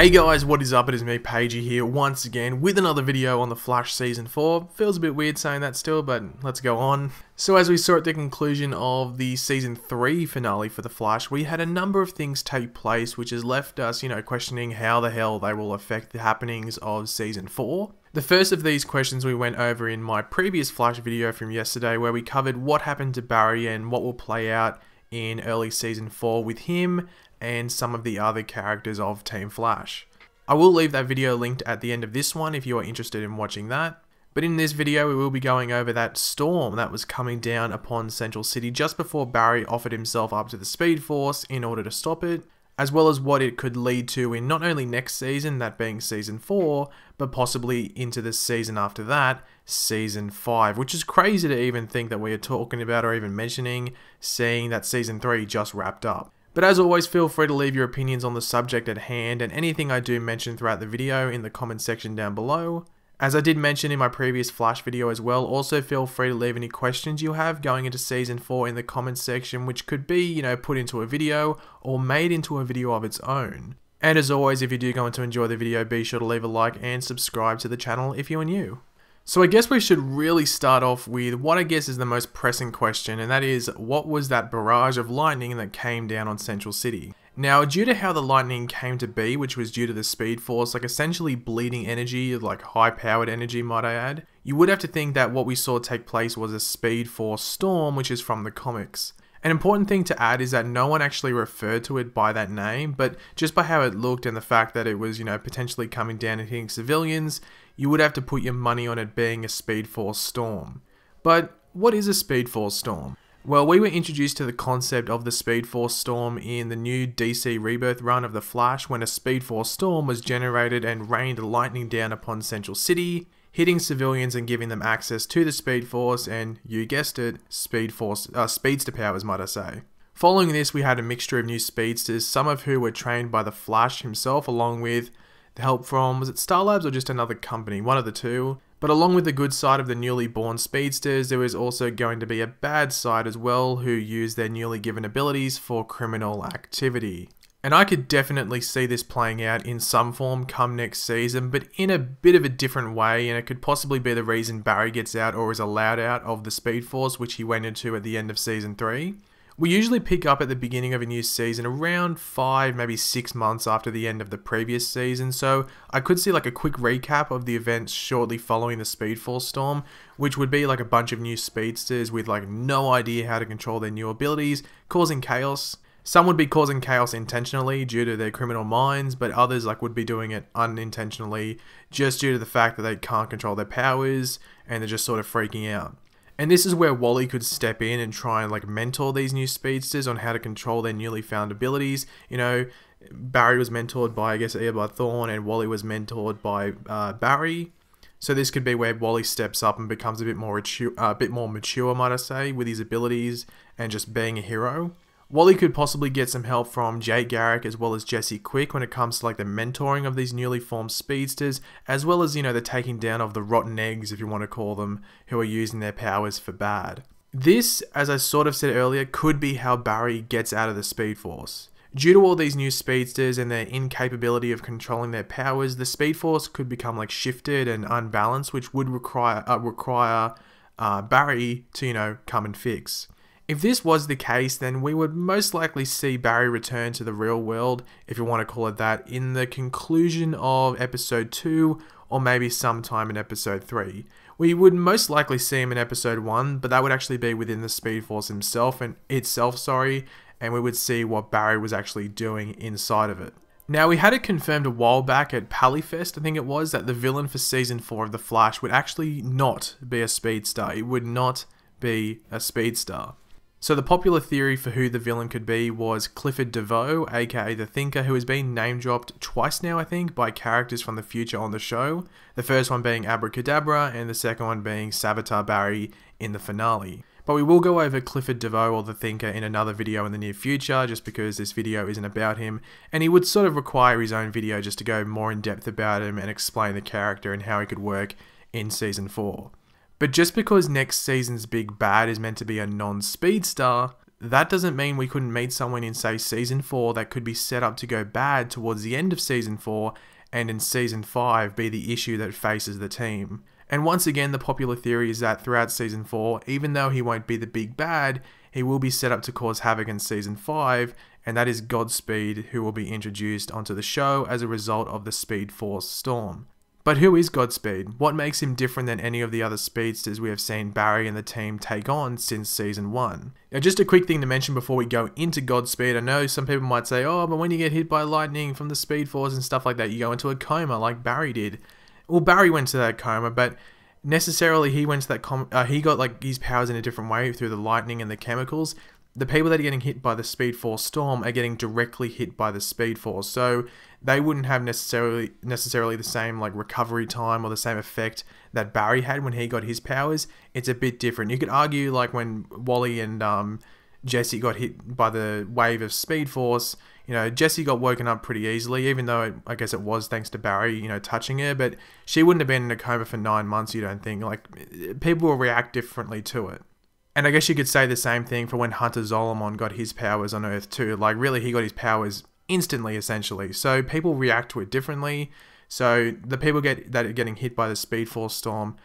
Hey guys, what is up? It is me, Pagey here, once again with another video on The Flash Season 4. Feels a bit weird saying that still, but let's go on. So as we saw at the conclusion of the Season 3 finale for The Flash, we had a number of things take place which has left us, questioning how the hell they will affect the happenings of Season 4. The first of these questions we went over in my previous Flash video from yesterday, where we covered what happened to Barry and what will play out in early Season 4 with him and some of the other characters of Team Flash. I will leave that video linked at the end of this one if you are interested in watching that. But in this video we will be going over that storm that was coming down upon Central City just before Barry offered himself up to the Speedforce in order to stop it, as well as what it could lead to in not only next season, that being Season 4, but possibly into the season after that, Season 5, which is crazy to even think that we are talking about or even mentioning, seeing that Season 3 just wrapped up. But as always, feel free to leave your opinions on the subject at hand and anything I do mention throughout the video in the comment section down below. As I did mention in my previous Flash video as well, also feel free to leave any questions you have going into Season 4 in the comments section, which could be, put into a video or made into a video of its own. And as always, if you do go on to enjoy the video, be sure to leave a like and subscribe to the channel if you are new. So I guess we should really start off with what I guess is the most pressing question, and that is, what was that barrage of lightning that came down on Central City? Now, due to how the lightning came to be, which was due to the Speedforce, essentially bleeding energy, high-powered energy might I add, you would have to think that what we saw take place was a Speedforce storm, which is from the comics. An important thing to add is that no one actually referred to it by that name, but just by how it looked and the fact that it was, potentially coming down and hitting civilians, you would have to put your money on it being a Speedforce storm. But what is a Speedforce storm? Well, we were introduced to the concept of the Speedforce storm in the new DC Rebirth run of The Flash, when a Speedforce storm was generated and rained lightning down upon Central City, hitting civilians and giving them access to the Speedforce and, you guessed it, speedster powers might I say. Following this, we had a mixture of new speedsters, some of who were trained by the Flash himself, along with the help from, was it Star Labs or just another company, one of the two. But along with the good side of the newly born speedsters, there was also going to be a bad side as well, who used their newly given abilities for criminal activity. And I could definitely see this playing out in some form come next season, but in a bit of a different way, and it could possibly be the reason Barry gets out or is allowed out of the Speedforce, which he went into at the end of Season 3. We usually pick up at the beginning of a new season around 5, maybe 6 months after the end of the previous season, so I could see a quick recap of the events shortly following the Speedforce storm, which would be a bunch of new speedsters with no idea how to control their new abilities, causing chaos. Some would be causing chaos intentionally due to their criminal minds, but others would be doing it unintentionally just due to the fact that they can't control their powers and they're just sort of freaking out. And this is where Wally could step in and try and mentor these new speedsters on how to control their newly found abilities. Barry was mentored by, Eobard Thawne, and Wally was mentored by Barry. So this could be where Wally steps up and becomes a bit more mature, might I say, with his abilities and just being a hero. Wally could possibly get some help from Jay Garrick as well as Jesse Quick when it comes to the mentoring of these newly formed speedsters, as well as, the taking down of the rotten eggs, if you want to call them, who are using their powers for bad. This, as I sort of said earlier, could be how Barry gets out of the Speedforce. Due to all these new speedsters and their incapability of controlling their powers, the Speedforce could become shifted and unbalanced, which would require Barry to, come and fix. If this was the case, then we would most likely see Barry return to the real world, if you want to call it that, in the conclusion of Episode 2 or maybe sometime in Episode 3. We would most likely see him in Episode 1, but that would actually be within the Speedforce itself, and we would see what Barry was actually doing inside of it. Now, we had it confirmed a while back at Pallyfest, I think it was, that the villain for Season 4 of The Flash would actually not be a speedster. It would not be a speedster. So the popular theory for who the villain could be was Clifford DeVoe, aka the Thinker, who has been name-dropped twice now, I think, by characters from the future on the show. The first one being Abracadabra, and the second one being Savitar Barry in the finale. But we will go over Clifford DeVoe or the Thinker in another video in the near future, just because this video isn't about him, and he would sort of require his own video just to go more in depth about him and explain the character and how he could work in Season 4. But just because next season's big bad is meant to be a non-speedster, that doesn't mean we couldn't meet someone in, say, Season 4 that could be set up to go bad towards the end of Season 4 and in Season 5 be the issue that faces the team. And once again, the popular theory is that throughout Season 4, even though he won't be the big bad, he will be set up to cause havoc in Season 5, and that is Godspeed, who will be introduced onto the show as a result of the Speedforce storm. But who is Godspeed? What makes him different than any of the other speedsters we have seen Barry and the team take on since Season 1? Now, just a quick thing to mention before we go into Godspeed. I know some people might say, oh, but when you get hit by lightning from the Speedforce and stuff like that, you go into a coma like Barry did. Well, Barry went to that coma, but necessarily he went to that he got like his powers in a different way through the lightning and the chemicals. The people that are getting hit by the Speedforce storm are getting directly hit by the Speedforce, so they wouldn't have necessarily the same like recovery time or the same effect that Barry had when he got his powers. It's a bit different. You could argue like when Wally and Jesse got hit by the wave of Speedforce, you know, Jesse got woken up pretty easily, even though I guess it was thanks to Barry, you know, touching her, but she wouldn't have been in a coma for 9 months, you don't think? Like, people will react differently to it. And I guess you could say the same thing for when Hunter Zolomon got his powers on Earth too. Like, really, he got his powers instantly, essentially. So people react to it differently. So the people that are getting hit by the Speedforce storm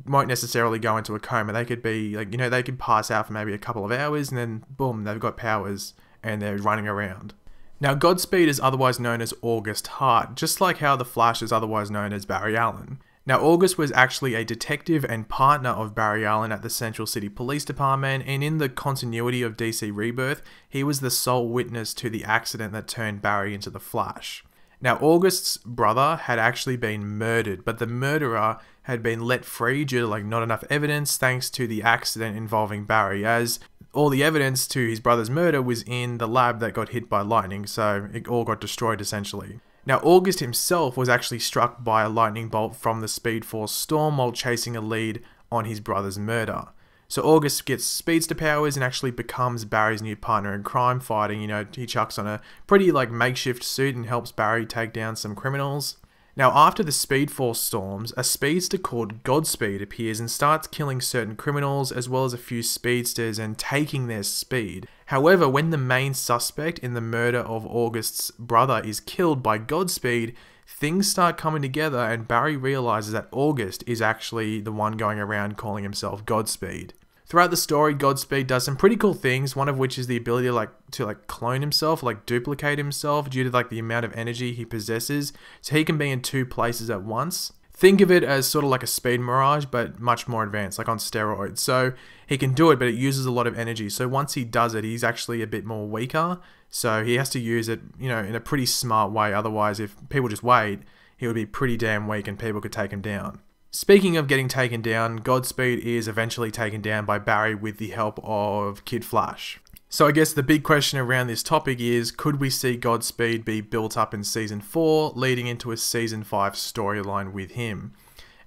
won't necessarily go into a coma. They could be, like, you know, they could pass out for maybe a couple of hours and then, boom, they've got powers and they're running around. Now, Godspeed is otherwise known as August Hart, just like how the Flash is otherwise known as Barry Allen. Now, August was actually a detective and partner of Barry Allen at the Central City Police Department, and in the continuity of DC Rebirth, he was the sole witness to the accident that turned Barry into the Flash. Now, August's brother had actually been murdered, but the murderer had been let free due to like not enough evidence thanks to the accident involving Barry, as all the evidence to his brother's murder was in the lab that got hit by lightning, so it all got destroyed essentially. Now, August himself was actually struck by a lightning bolt from the Speedforce storm while chasing a lead on his brother's murder. So August gets speedster powers and actually becomes Barry's new partner in crime fighting. You know, he chucks on a pretty like makeshift suit and helps Barry take down some criminals. Now, after the Speedforce storms, a speedster called Godspeed appears and starts killing certain criminals as well as a few speedsters and taking their speed. However, when the main suspect in the murder of August's brother is killed by Godspeed, things start coming together and Barry realizes that August is actually the one going around calling himself Godspeed. Throughout the story, Godspeed does some pretty cool things, one of which is the ability to clone himself, like duplicate himself due to like the amount of energy he possesses, so he can be in 2 places at once. Think of it as sort of like a speed mirage, but much more advanced, like on steroids. So he can do it, but it uses a lot of energy. So once he does it, he's actually a bit more weaker. So he has to use it, you know, in a pretty smart way. Otherwise, if people just wait, he would be pretty damn weak and people could take him down. Speaking of getting taken down, Godspeed is eventually taken down by Barry with the help of Kid Flash. So I guess the big question around this topic is, could we see Godspeed be built up in Season 4, leading into a Season 5 storyline with him?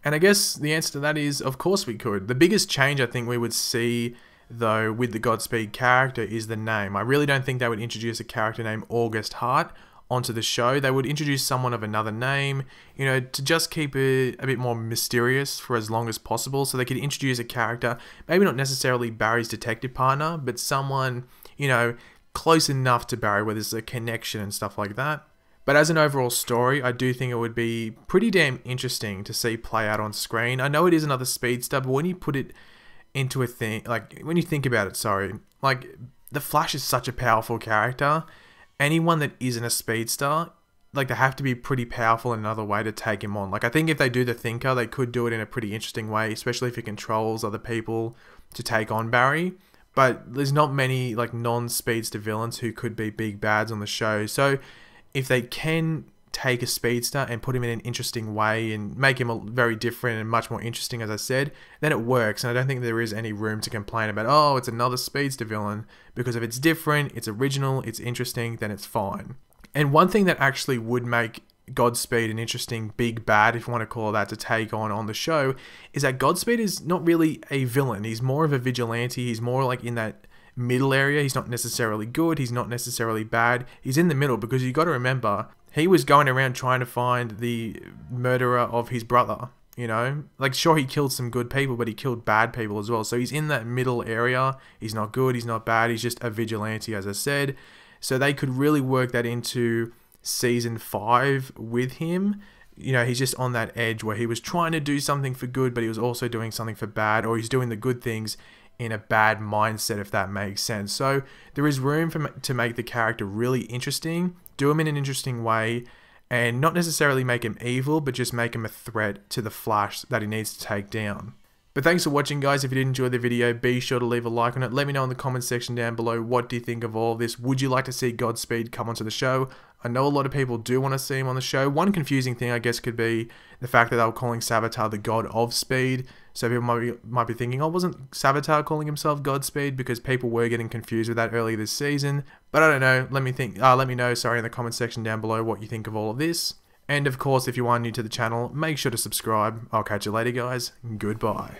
And I guess the answer to that is, of course we could. The biggest change I think we would see, though, with the Godspeed character is the name. I really don't think they would introduce a character named August Hart onto the show. They would introduce someone of another name, you know, to just keep it a bit more mysterious for as long as possible. So they could introduce a character, maybe not necessarily Barry's detective partner, but someone, you know, close enough to Barry where there's a connection and stuff like that. But as an overall story, I do think it would be pretty damn interesting to see play out on screen. I know it is another speedster, but when you put it into a thing, like when you think about it, sorry, like the Flash is such a powerful character. Anyone that isn't a speedster, like they have to be pretty powerful in another way to take him on. Like I think if they do the Thinker, they could do it in a pretty interesting way, especially if he controls other people to take on Barry. But there's not many like non-speedster villains who could be big bads on the show. So if they can take a speedster and put him in an interesting way and make him very different and much more interesting, as I said, then it works. And I don't think there is any room to complain about, oh, it's another speedster villain, because if it's different, it's original, it's interesting, then it's fine. And one thing that actually would make Godspeed an interesting big bad, if you want to call it that, to take on the show, is that Godspeed is not really a villain. He's more of a vigilante. He's more like in that middle area. He's not necessarily good. He's not necessarily bad. He's in the middle, because you got to remember, he was going around trying to find the murderer of his brother. you know? Like, sure, he killed some good people, but he killed bad people as well. So he's in that middle area. He's not good, he's not bad, he's just a vigilante, as I said. So they could really work that into season 5 with him. You know, he's just on that edge where he was trying to do something for good, but he was also doing something for bad, or he's doing the good things in a bad mindset, if that makes sense. So there is room to make the character really interesting, do him in an interesting way, and not necessarily make him evil, but just make him a threat to the Flash that he needs to take down. But thanks for watching, guys. If you did enjoy the video, be sure to leave a like on it. Let me know in the comment section down below, what do you think of all of this? Would you like to see Godspeed come onto the show? I know a lot of people do want to see him on the show. One confusing thing, I guess, could be the fact that they were calling Savitar the god of speed. So people might be thinking, oh, wasn't Savitar calling himself Godspeed? Because people were getting confused with that earlier this season. But I don't know. Let me know, in the comment section down below what you think of all of this. And of course, if you are new to the channel, make sure to subscribe. I'll catch you later, guys. Goodbye.